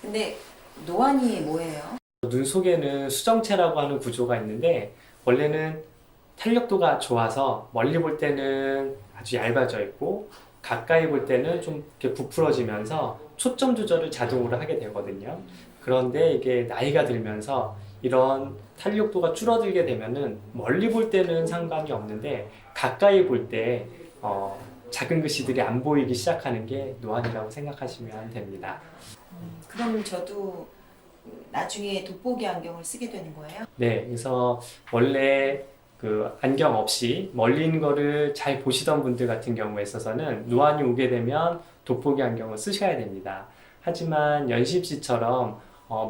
근데 노안이 뭐예요? 눈 속에는 수정체라고 하는 구조가 있는데 원래는 탄력도가 좋아서 멀리 볼 때는 아주 얇아져 있고 가까이 볼 때는 좀 이렇게 부풀어지면서 초점 조절을 자동으로 하게 되거든요. 그런데 이게 나이가 들면서 이런 탄력도가 줄어들게 되면은 멀리 볼 때는 상관이 없는데 가까이 볼 때 작은 글씨들이 안 보이기 시작하는 게 노안이라고 생각하시면 됩니다. 그럼 저도 나중에 돋보기 안경을 쓰게 되는 거예요? 네, 그래서 원래 그 안경 없이 멀리 있는 거를 잘 보시던 분들 같은 경우에 있어서는 노안이 오게 되면 돋보기 안경을 쓰셔야 됩니다. 하지만 연심 씨처럼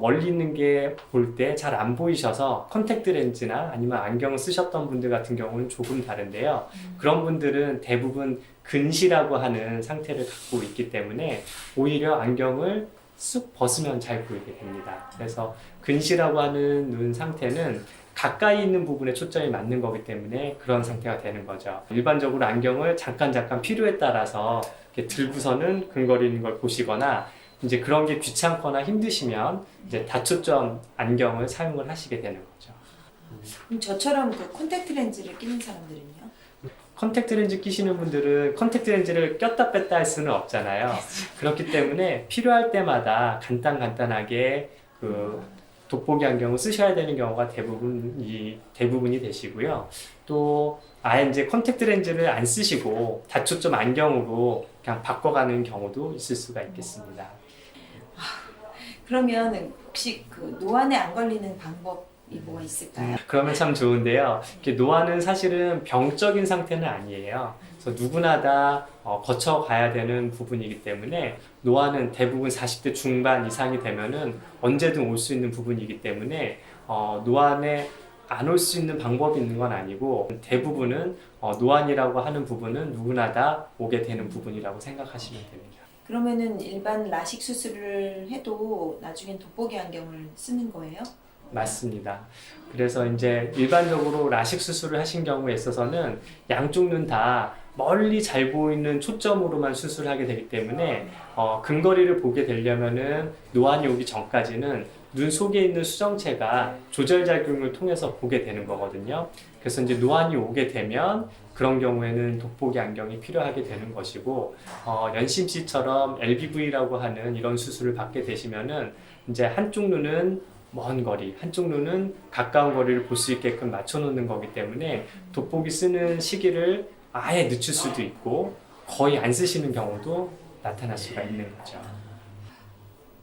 멀리 있는 게 볼 때 잘 안 보이셔서 컨택트 렌즈나 아니면 안경을 쓰셨던 분들 같은 경우는 조금 다른데요. 그런 분들은 대부분 근시라고 하는 상태를 갖고 있기 때문에 오히려 안경을 쑥 벗으면 잘 보이게 됩니다. 그래서 근시라고 하는 눈 상태는 가까이 있는 부분에 초점이 맞는 거기 때문에 그런 상태가 되는 거죠. 일반적으로 안경을 잠깐 필요에 따라서 이렇게 들고서는 근거리는 걸 보시거나 이제 그런 게 귀찮거나 힘드시면 이제 다초점 안경을 사용을 하시게 되는 거죠. 그럼 저처럼 그 콘택트 렌즈를 끼는 사람들은요? 컨택트 렌즈 끼시는 분들은 컨택트 렌즈를 꼈다 뺐다 할 수는 없잖아요. 그렇기 때문에 필요할 때마다 간단하게 그 돋보기 안경을 쓰셔야 되는 경우가 대부분이 되시고요. 또 아예 이제 컨택트 렌즈를 안 쓰시고 다초점 안경으로 그냥 바꿔가는 경우도 있을 수가 있겠습니다. 그러면 혹시 그 노안에 안 걸리는 방법이 뭐가 있을까요? 그러면 참 좋은데요. 이렇게 노안은 사실은 병적인 상태는 아니에요. 그래서 누구나 다 거쳐가야 되는 부분이기 때문에 노안은 대부분 40대 중반 이상이 되면은 언제든 올 수 있는 부분이기 때문에 노안에 안 올 수 있는 방법이 있는 건 아니고 대부분은 노안이라고 하는 부분은 누구나 다 오게 되는 부분이라고 생각하시면 됩니다. 그러면은 일반 라식 수술을 해도 나중엔 돋보기 안경을 쓰는 거예요? 맞습니다. 그래서 이제 일반적으로 라식 수술을 하신 경우에 있어서는 양쪽 눈 다 멀리 잘 보이는 초점으로만 수술하게 되기 때문에 근거리를 보게 되려면은 노안이 오기 전까지는 눈 속에 있는 수정체가 조절작용을 통해서 보게 되는 거거든요. 그래서 이제 노안이 오게 되면 그런 경우에는 돋보기 안경이 필요하게 되는 것이고 연심 씨처럼 LBV라고 하는 이런 수술을 받게 되시면은 이제 한쪽 눈은 먼 거리, 한쪽 눈은 가까운 거리를 볼 수 있게끔 맞춰 놓는 거기 때문에 돋보기 쓰는 시기를 아예 늦출 수도 있고 거의 안 쓰시는 경우도 나타날 수가 있는 거죠.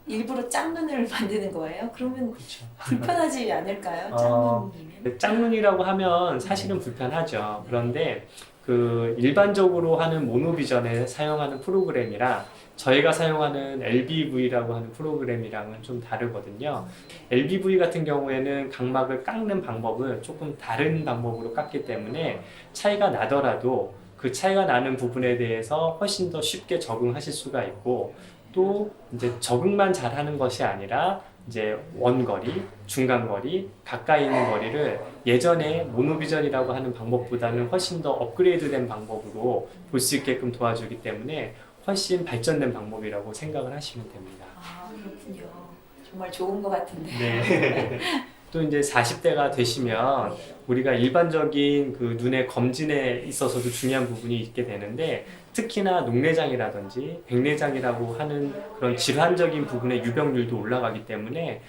일부러 짝눈을 만드는 거예요? 그러면 그렇죠. 불편하지 않을까요? 짝눈이면? 짝눈이라고 하면 사실은 불편하죠. 그런데 그 일반적으로 하는 모노비전에 사용하는 프로그램이랑 저희가 사용하는 LBV라고 하는 프로그램이랑은 좀 다르거든요. LBV 같은 경우에는 각막을 깎는 방법은 조금 다른 방법으로 깎기 때문에 차이가 나더라도 그 차이가 나는 부분에 대해서 훨씬 더 쉽게 적응하실 수가 있고 또 이제 적응만 잘하는 것이 아니라 이제 원거리, 중간거리, 가까이 있는 거리를 예전에 모노비전이라고 하는 방법보다는 훨씬 더 업그레이드된 방법으로 볼 수 있게끔 도와주기 때문에 훨씬 발전된 방법이라고 생각을 하시면 됩니다. 아, 그렇군요. 정말 좋은 것 같은데. 네. 또 이제 40대가 되시면 우리가 일반적인 그 눈의 검진에 있어서도 중요한 부분이 있게 되는데 특히나 녹내장이라든지 백내장이라고 하는 그런 질환적인 부분의 유병률도 올라가기 때문에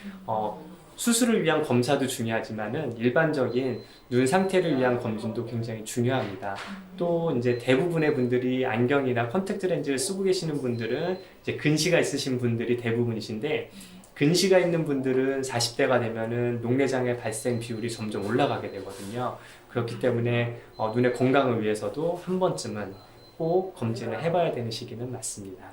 수술을 위한 검사도 중요하지만은 일반적인 눈 상태를 위한 검진도 굉장히 중요합니다. 또 이제 대부분의 분들이 안경이나 컨택트 렌즈를 쓰고 계시는 분들은 이제 근시가 있으신 분들이 대부분이신데 근시가 있는 분들은 40대가 되면은 녹내장의 발생 비율이 점점 올라가게 되거든요. 그렇기 때문에 눈의 건강을 위해서도 한 번쯤은 꼭 검진을 해봐야 되는 시기는 맞습니다.